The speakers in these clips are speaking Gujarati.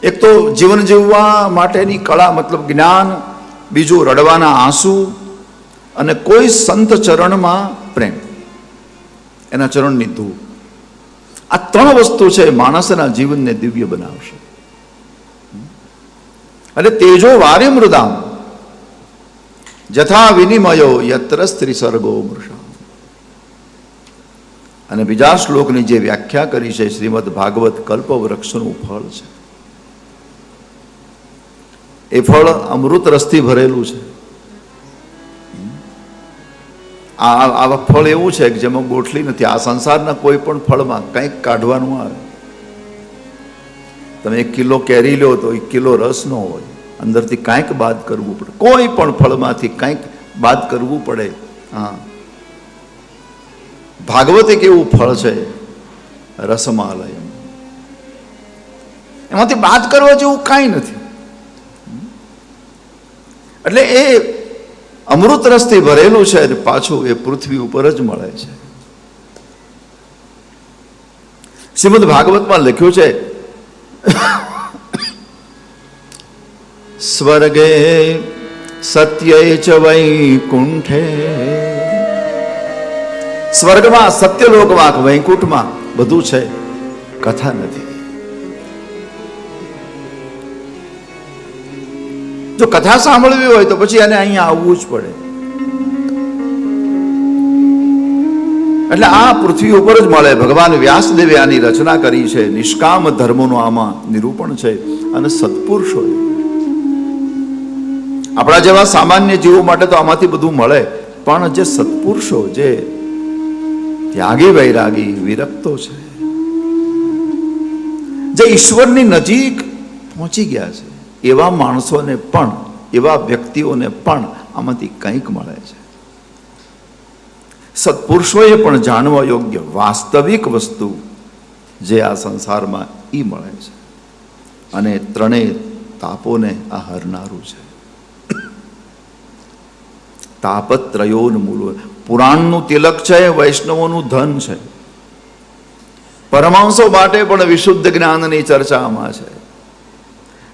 એક તો જીવન જીવવા માટેની કળા મતલબ જ્ઞાન, બીજું રડવાના આંસુ, અને કોઈ સંત ચરણમાં પ્રેમ, એના ચરણની ધૂળ. આ ત્રણ વસ્તુ છે માણસના જીવનને દિવ્ય બનાવશે. અને તેજો વારે મૃદામ જથા વિનિમયો યત્ર સ્ત્રી સર્ગો મૃષા. અને બીજા શ્લોકની જે વ્યાખ્યા કરી છે, શ્રીમદ ભાગવત કલ્પવૃક્ષનું ફળ છે. એ ફળ અમૃત રસથી ભરેલું છે. આ ફળ એવું છે કે જેમાં ગોઠલી નથી. આ સંસારના કોઈ પણ ફળમાં કંઈક કાઢવાનું આવે. તમે 1 કિલો કેરી લો તો 1 કિલો રસ ન હોય, અંદરથી કાંઈક બાદ કરવું પડે. કોઈ પણ ફળમાંથી કંઈક બાદ કરવું પડે. હા, ભાગવત એક એવું ફળ છે રસમાલય, એમાંથી બાદ કરવા જેવું કાંઈ નથી. એટલે એ અમૃત રસથી ભરેલું છે અને પાછું એ પૃથ્વી ઉપર જ મળે છે. શ્રીમદ ભાગવતમાં લખ્યું છે, સ્વર્ગે સત્ય ચ વૈકુંઠે. સ્વર્ગમાં, સત્યલોકમાં, વૈકુંઠમાં બધું છે, કથા નથી. જો કથા સાંભળવી હોય તો પછી એને અહીંયા આવવું જ પડે. એટલે આ પૃથ્વી ઉપર જ મળે. ભગવાન વ્યાસદેવે આની રચના કરી છે. નિષ્કામ ધર્મનું આમાં નિરૂપણ છે. અને સત્પુરુષો, આપણા જેવા સામાન્ય જીવો માટે તો આમાંથી બધું મળે, પણ જે સત્પુરુષો, જે ત્યાગી વૈરાગી વિરક્તો છે, જે ઈશ્વરની નજીક પહોંચી ગયા છે, એવા માણસોને પણ, એવા વ્યક્તિઓને પણ આમાંથી કંઈક મળે છે. સત્પુરુષોએ પણ જાણવા યોગ્ય વાસ્તવિક વસ્તુ જે આ સંસારમાં ઈ મળે છે. અને ત્રણેય તાપોને આ હરનારું છે. તાપત્રયોન્મૂલો. પુરાણનું તિલક છે, વૈષ્ણવોનું ધન છે. પરમાંશો માટે પણ વિશુદ્ધ જ્ઞાનની ચર્ચામાં છે.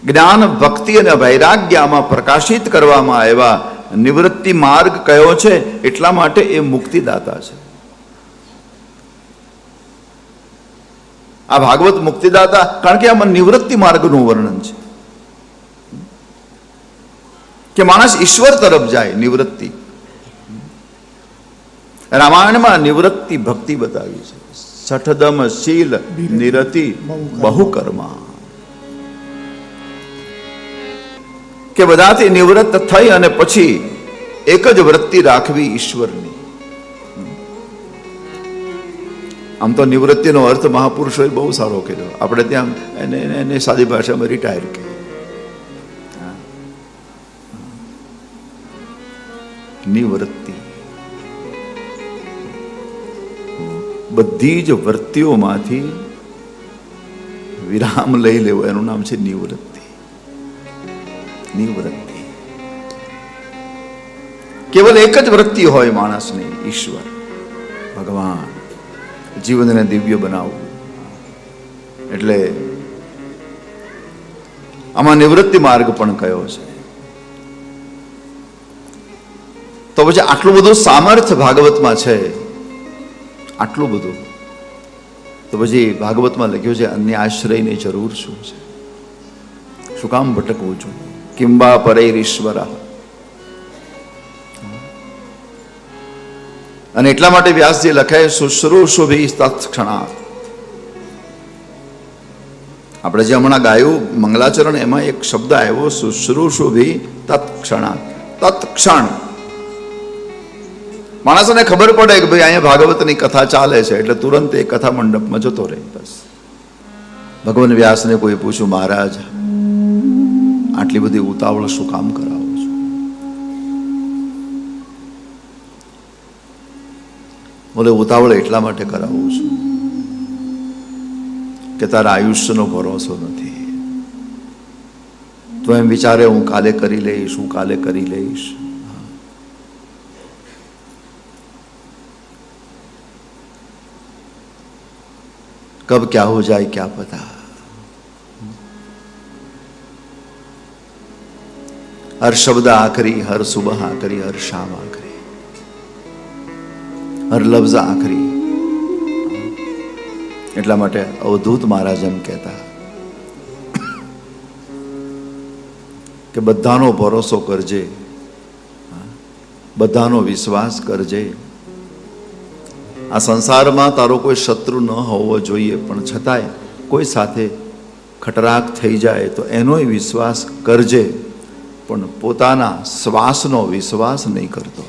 જ્ઞાન, ભક્તિ અને વૈરાગ્યમાં પ્રકાશિત કરવામાં આવ્યા. નિવૃત્તિ માર્ગ કયો છે? એટલા માટે એ મુક્તિદાતા છે. આ ભાગવત મુક્તિદાતા, કારણ કે આમાં નિવૃત્તિ માર્ગનું વર્ણન છે કે માણસ ઈશ્વર તરફ જાય. નિવૃત્તિ, રામાયણમાં નિવૃત્તિ ભક્તિ બતાવી છે. સઠદમ શીલ નિરતિ બહુકર્મા, કે બધાથી નિવૃત્ત થઈ અને પછી એક જ વૃત્તિ રાખવી ઈશ્વરની. આમ તો નિવૃત્તિનો અર્થ મહાપુરુષોએ બહુ સારો કર્યો. આપણે ત્યાં એને સાદી ભાષામાં રિટાયર કહે. નિવૃત્તિ, બધી જ વૃત્તિઓમાંથી વિરામ લઈ લેવો, એનું નામ છે નિવૃત્તિ. નિવૃત્તિ, કેવલ એક જ વૃત્તિ હોય માણસની, ઈશ્વર, ભગવાન. જીવનને દિવ્ય બનાવવું. એટલે આમાં નિવૃત્તિ માર્ગ પણ કયો છે. તો પછી આટલું બધું સામર્થ્ય ભાગવતમાં છે, આટલું બધું, તો પછી ભાગવતમાં લખ્યું છે અન્ય આશ્રયની જરૂર શું છે? શું કામ ભટકવું જોઈએ? કિંબા પરૈરીશ્વરા. અને એટલા માટે વ્યાસજી લખે શુશ્રૂષુભિ તત્ક્ષણાત. આપણે જે હમણાં ગાયું મંગલાચરણ, એમાં એક શબ્દ આવ્યો શુશ્રૂષુભિ તત્ક્ષણાત. તત્ક્ષણ માણસને ખબર પડે કે ભાઈ અહીંયા ભાગવતની કથા ચાલે છે એટલે તુરંત એ કથા મંડપમાં જતો રહે. બસ. ભગવાન વ્યાસને કોઈ પૂછ્યું, મહારાજ આટલી બધી ઉતાવળ શું કામ કરાવો છો? બોલે ઉતાવળ એટલા માટે કરાવું છું કે તારા આયુષ્યનો ભરોસો નથી. તો એમ વિચારે હું કાલે કરી લઈશ, હું કાલે કરી લઈશ. कब क्या हो जाए क्या पता. હર શબ્દ આખરી, હર સુબહ આખરી, હર શામ આખરી, હર લફ્ઝ આખરી. એટલા માટે અવધૂત મહારાજ એમ કહેતા કે બધાનો ભરોસો કરજે, બધાનો વિશ્વાસ કરજે. આ સંસારમાં તારો કોઈ શત્રુ ન હોવો જોઈએ, પણ છતાંય કોઈ સાથે ખટરાક થઈ જાય તો એનોય વિશ્વાસ કરજે, પણ પોતાના શ્વાસનો વિશ્વાસ નહીં કરતો.